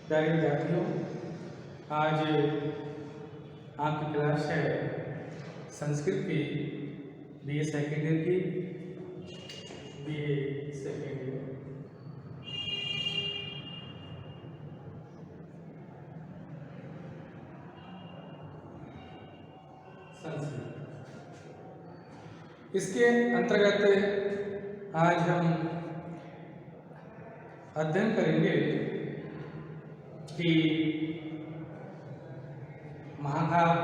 प्यारे विद्यार्थियों, आज आपकी क्लास है संस्कृत की बीए सेकेंड ईयर की बीए सेकेंड ईयर। संस्कृत इसके अंतर्गत आज हम अध्ययन करेंगे कि महाकाव्य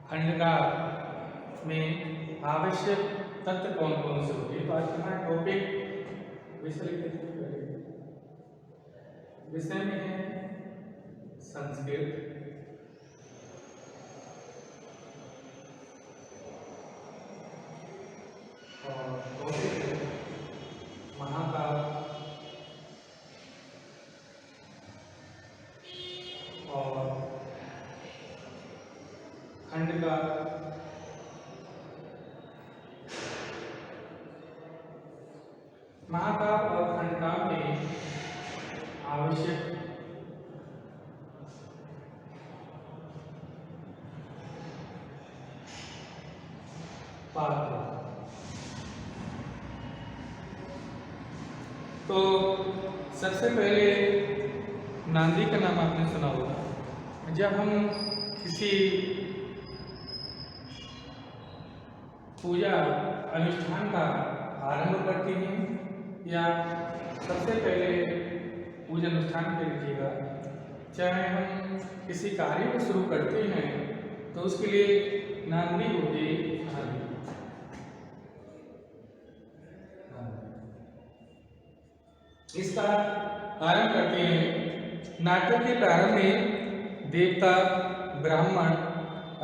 खंडका में आवश्यक तत्व कौन कौन से होते हैं। तो आज हमारा टॉपिक विषय में है संस्कृत। और टॉपिक है महाकाव्य और खंडका। महाकाव्य और खंडका में आवश्यक पात्र। तो सबसे पहले नांदी का नाम आपने सुना होगा। जब हम किसी पूजा अनुष्ठान का आरंभ करते हैं या सबसे पहले पूजा अनुष्ठान कर लीजिएगा, चाहे हम किसी कार्य को शुरू करते हैं तो उसके लिए नांदी होती है। इसका आरंभ करते हैं। नाटक के प्रारंभ में देवता, ब्राह्मण,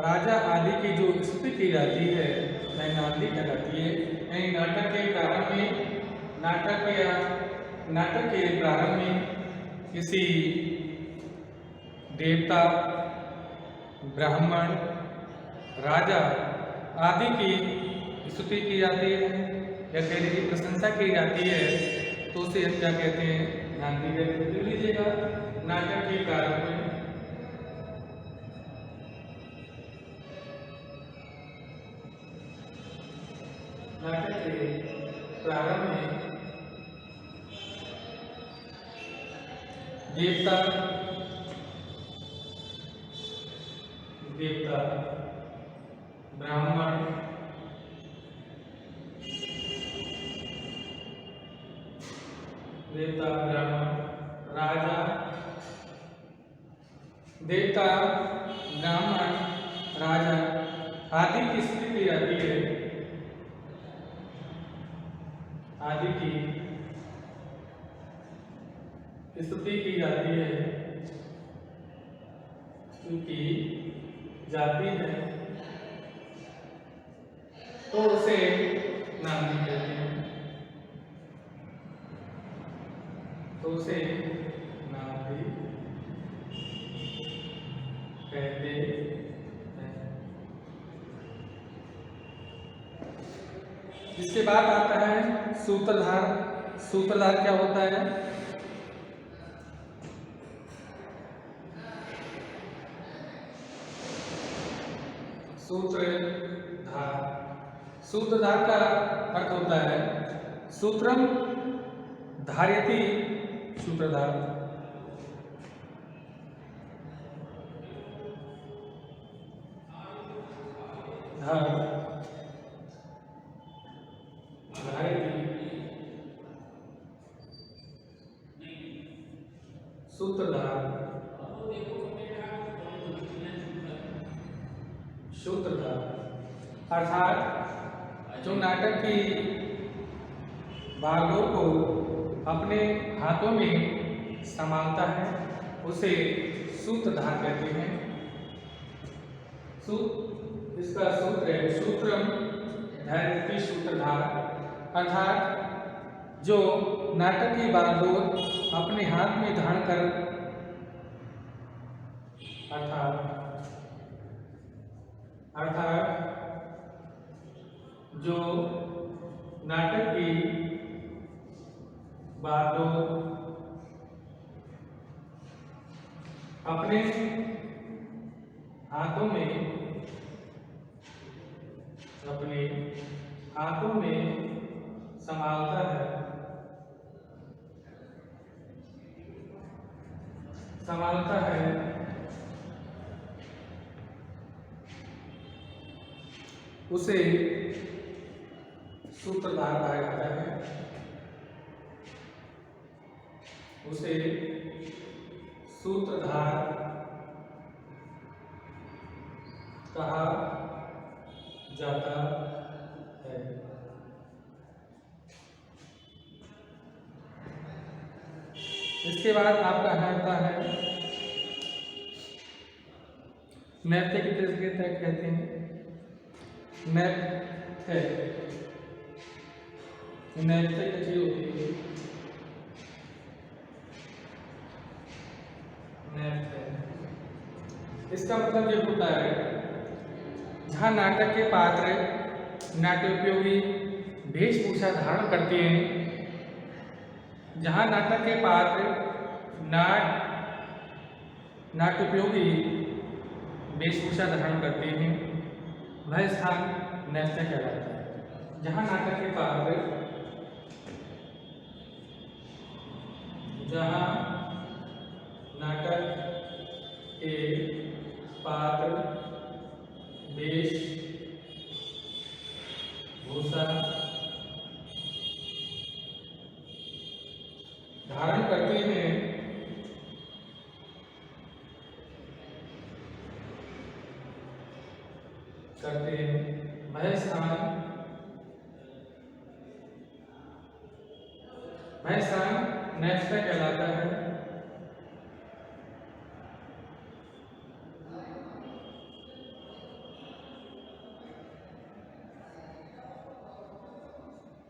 राजा आदि की जो स्तुति की जाती है वह नांदी कहलाती है। यानी नाटक के प्रारंभ में नाटक के प्रारंभ में किसी देवता, ब्राह्मण, राजा आदि की स्तुति की जाती है या कह लीजिए प्रशंसा की जाती है, तो उसे हम क्या कहते हैं? नांदी कहते हैं। लीजिएगा नाटक के प्रारंभ में देवता, ब्राह्मण, राजा आदि की स्तुति की जाती है। आदि की स्तुति की जाती है, तो उसे नांदी कहते हैं। इसके बाद आता है सूत्रधार। सूत्रधार क्या होता है? सूत्रधार का अर्थ होता है सूत्रम धारयति। सूत्रधार सूत्रधार अर्थात जो नाटक की बागडोर को अपने हाथों में संभालता है उसे सूत्रधार कहते हैं। इसका सूत्र है सूत्रम धारयति सूत्रधार, अर्थात जो नाटक की बागडोर अपने हाथ में धारण कर अर्थात जो नाटक की बागडोर अपने हाथों में संभालता है उसे सूत्रधार कहा जाता है। उसे सूत्रधार कहा जाता है। इसके बाद आपका आता है नैत्य की किसके तय कहते हैं? नैत्य की चीज होती है नैत्य। इसका मतलब ये होता है जहाँ नाटक के पात्र नाट्योपयोगी वेशभूषा धारण करते हैं, जहाँ नाटक के पात्र नाट्योपयोगी वेशभूषा धारण करते हैं, वह स्थान नैत्य कहलाता है। जहाँ नाटक के पात्र वेशभूषा धारण करते हैं, वह स्थान नैत्य कहलाता है।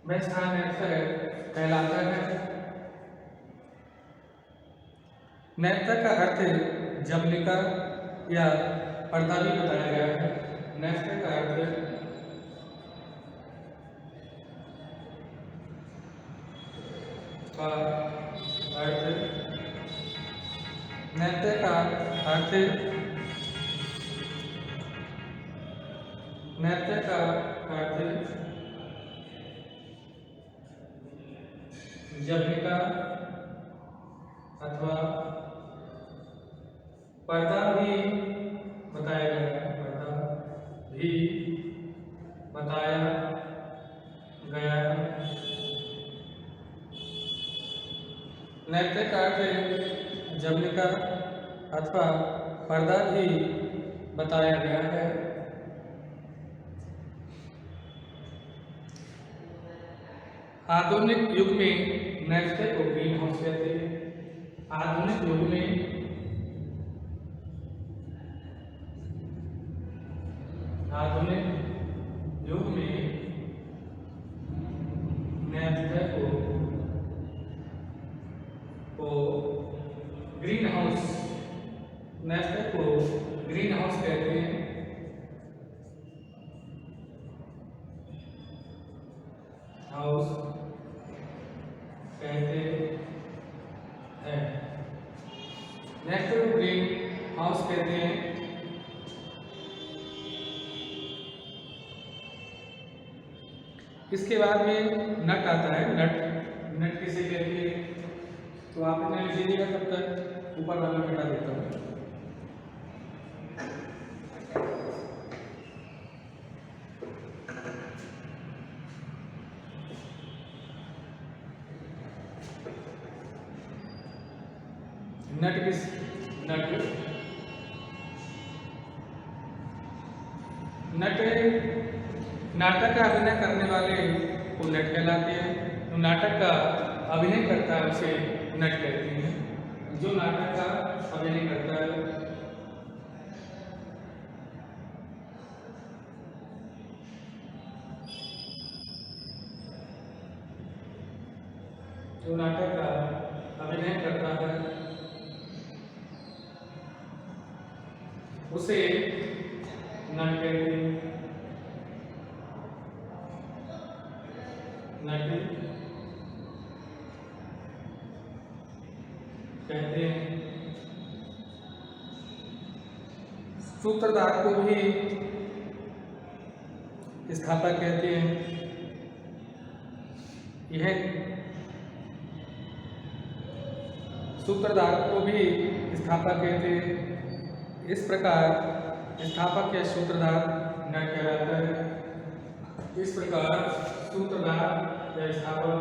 वह स्थान नैत्य कहलाता है। नैत्य का अर्थ जबलिका या पर्दा भी बताया गया है। नैत्य का अर्थ नैत्य का अर्थ जबलिका अथवा पर्दा भी बताया गया है। नैत्य का अर्थ जबलिका अथवा पर्दा भी बताया गया है। आधुनिक युग में नैत्य को ग्रीन हाउस कहते हैं। आधुनिक युग में नैत्य को ग्रीन हाउस कहते हैं। नैत्य को ग्रीन हाउस कहते हैं। इसके बाद में नट आता है। नट किसे कहते हैं? तो आप इतना लिख लीजिएगा, तब तक ऊपर वाला हटा देता हूँ। नट नाटक का अभिनय करने वाले को नट कहलाते हैं। तो नाटक का अभिनय करता है उसे नट कहते हैं। जो नाटक का अभिनय करता है उसे नट कहते हैं। नट कहते हैं। सूत्रधार को भी स्थापक कहते हैं। यह सूत्रधार को भी स्थापक कहते हैं। इस प्रकार स्थापक या सूत्रधार न कहलाता है। इस प्रकार सूत्रधार या स्थापक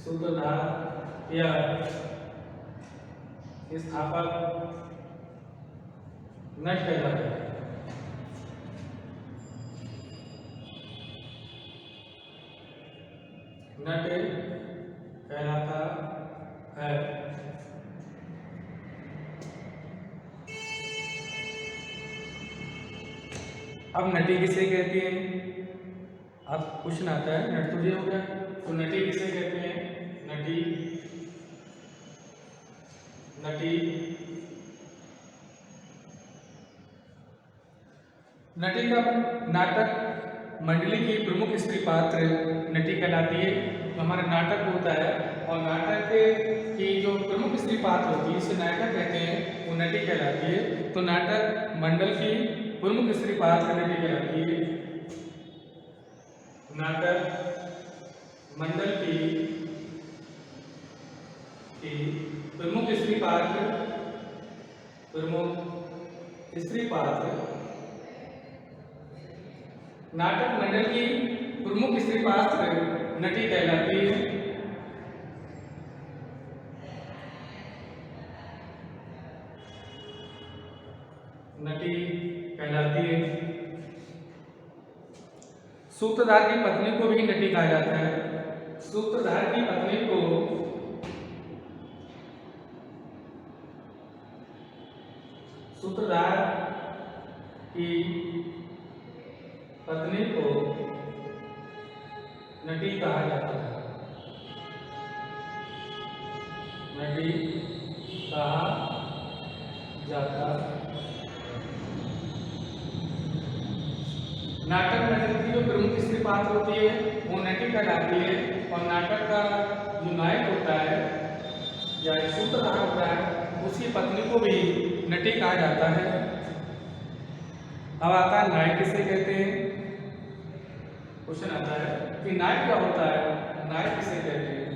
सूत्रधार या स्थापक न कहलाता है। नट कहलाता है। अब नटी किसे कहते हैं? अब क्वेश्चन आता है, नट तो ये हो गया, तो नटी किसे कहते हैं? नटी नटी नटी का नाटक मंडली की प्रमुख स्त्री पात्र नटी कहलाती है। तो हमारा नाटक होता है और नाटक की जो प्रमुख स्त्री पात्र होती है इसे नाटक कहते हैं, वो नटी कहलाती है। तो नाटक मंडल की प्रमुख स्त्री पात्र नटी कहलाती है। नाटक मंडल की प्रमुख स्त्री पात्र नाटक मंडल की प्रमुख स्त्री पात्र नटी कहलाती है। नटी कहलाती है। सूत्रधार की पत्नी को भी नटी कहा जाता है। सूत्रधार की पत्नी को सूत्रधार की पत्नी को नटी कहा जाता है। नटी कहा जाता है। नाटक मंडल की जो प्रमुख स्त्री पात्र होती है वो नटी कहलाती है और नाटक का जो नायक होता है या सूत्रधार होता है उसकी पत्नी को भी नटी कहा जाता है। अब आता है नायक किसे कहते हैं? क्वेश्चन आता है कि नायक क्या होता है? नायक किसे कहते हैं?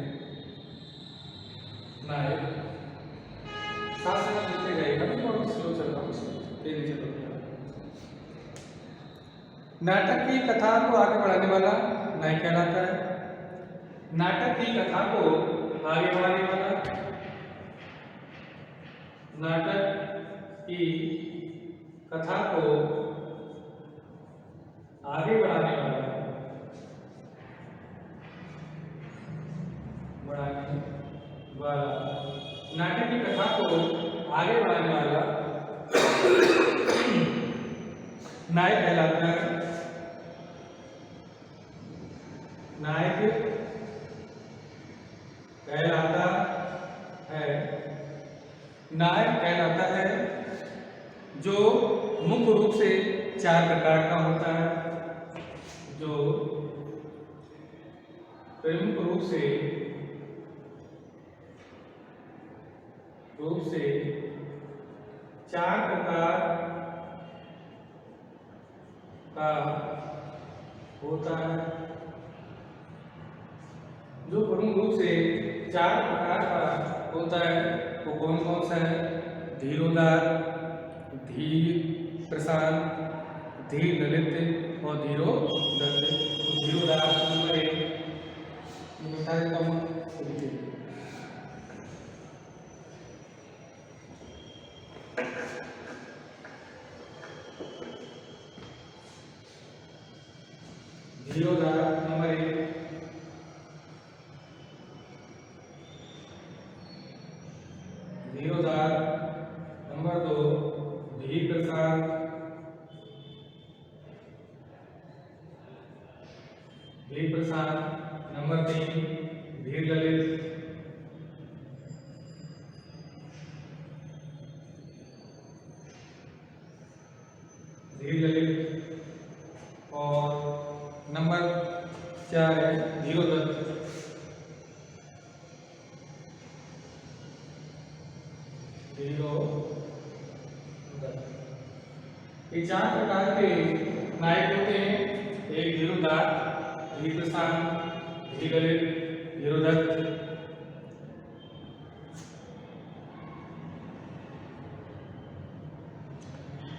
नायक साथ साथ लिखते जाइएगा, मैं स्लो चल रहा हूँ, तेजी चल रहा हूँ। नाटक की कथा को आगे बढ़ाने वाला नायक कहलाता है। नाटक की कथा को आगे बढ़ाने वाला नाटक की कथा को आगे बढ़ाने वाला नाटक की कथा को आगे बढ़ाने वाला नायक कहलाता है। नायक कहलाता है। नायक कहलाता है जो मुख्य रूप से 4 प्रकार का होता है। जो प्रमुख रूप से 4 प्रकार का होता है। जो प्रमुख रूप से 4 प्रकार का होता है वो कौन कौन सा है? धीरोदार, धीर प्रशांत, धीर ललित और धीरोदत्त। धीरोदार नंबर 1 बता देता हूँ। धीरोदार नंबर 1, धीरोदार नंबर 2, धीर प्रसाद, धीर प्रसाद नंबर 3, धीर ललित, धीर ललित और नंबर 4 है धीरोदत्त। ये 4 प्रकार के नायक होते हैं। एक धीरोदात्त, धीप्रशांत, धीरलित, धीरोदत्त।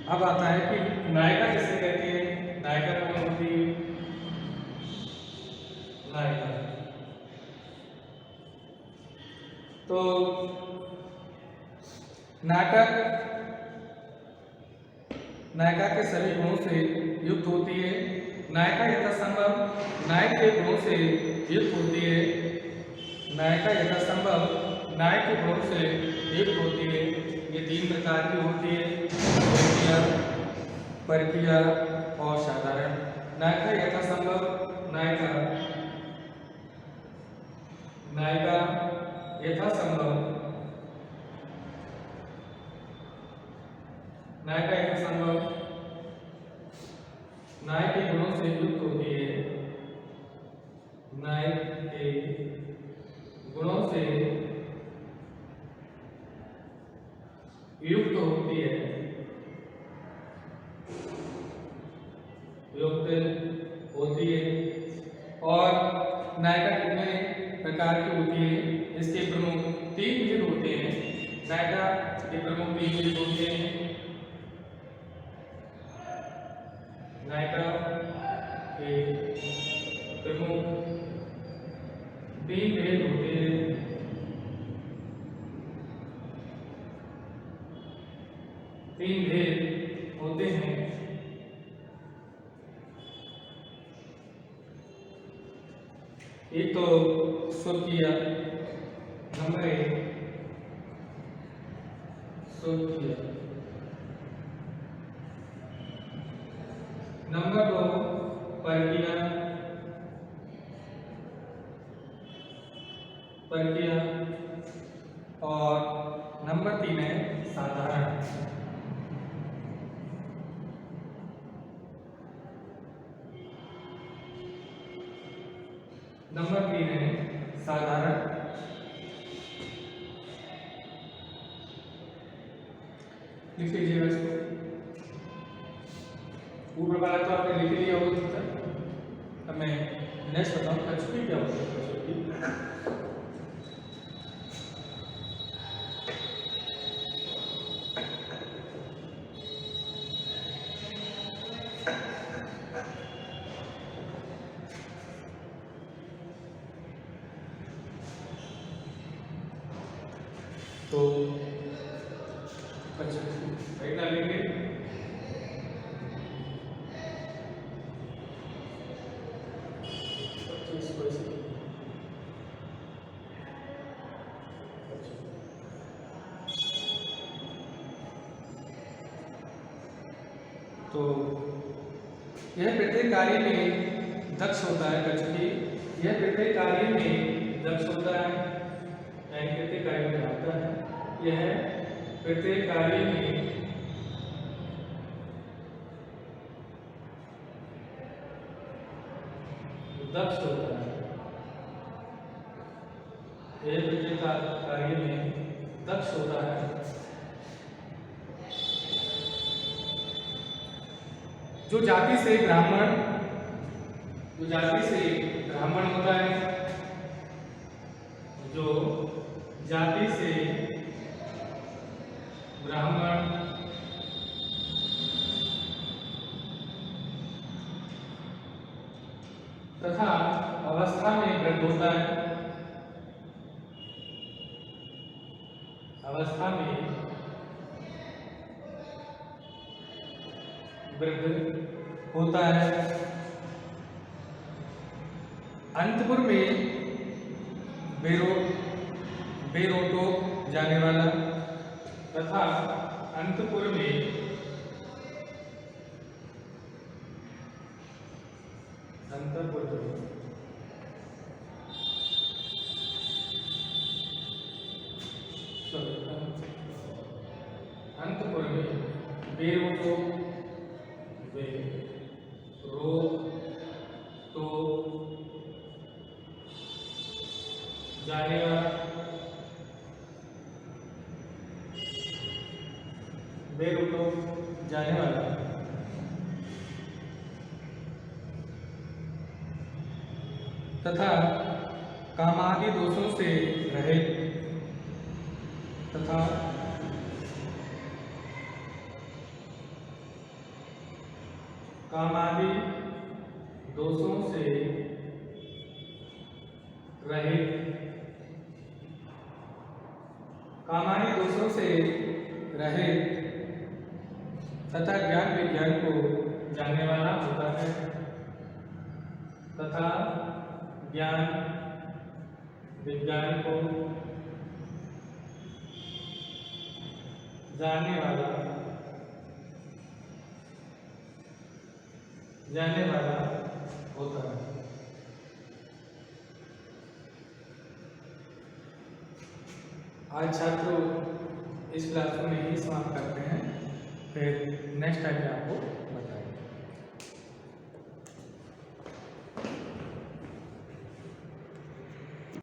अब आता है कि नायिका किसे कहते हैं, नायिका कौन होती है। नायिका तो नायिका के सभी गुणों से युक्त होती है। नायिका यथासंभव नायक के गुणों से युक्त होती है। नायिका यथासंभव नायक के गुणों से युक्त होती है। ये 3 प्रकार की होती है, लोकप्रिय, परकीय और साधारण। नायिका यथासंभव नायिका यथासंभव नायक के गुणों से युक्त होती है। नायक के गुणों से युक्त होती है, और नायिका कितने प्रकार की होती है, इसके प्रमुख 3 भेद होते हैं। नायिका के प्रमुख 3 भेद होते हैं। नायिका के प्रमुख 3 भेद होते हैं। 3 भेद होते हैं। एक तो स्वकीय, नंबर 1 स्वकीय, नंबर 2 परकीय, और नंबर 3 है साधारण। नंबर 3 है साधारण। लिख लीजिएगा इसको। ऊपर वाला तो आपने लिख लिया होगा। अब मैं नेक्स्ट बताऊँ एचपी क्या होता है। तो अच्छा राइट डालेंगे। तो यह प्रत्येक कार्य में दक्ष होता है। कचकी यह प्रत्येक कार्य में दक्ष होता है, यानी प्रत्येक कार्य में आता है। यह प्रत्येक कार्य में दक्ष होता है। यह प्रत्येक कार्य में दक्ष होता है। जो जाति से ब्राह्मण होता है, जो जाति से ब्राह्मण तथा अवस्था में वृद्ध होता है, अवस्था में वृद्ध होता है। अंतपुर में बेरोटो जाने वाला तथा अंतपुर में बेरोटो जाने वाला, बेरोटो जाने वाला तथा कामादि दोषों से रहित तथा कामादि दोषों से रहित कामादि दोषों से रहित तथा ज्ञान विज्ञान को जानने वाला होता है तथा ज्ञान विज्ञान को जानने वाला होता है। आज छात्रों इस क्लास को यही समाप्त करते हैं, फिर नेक्स्ट टाइम में आपको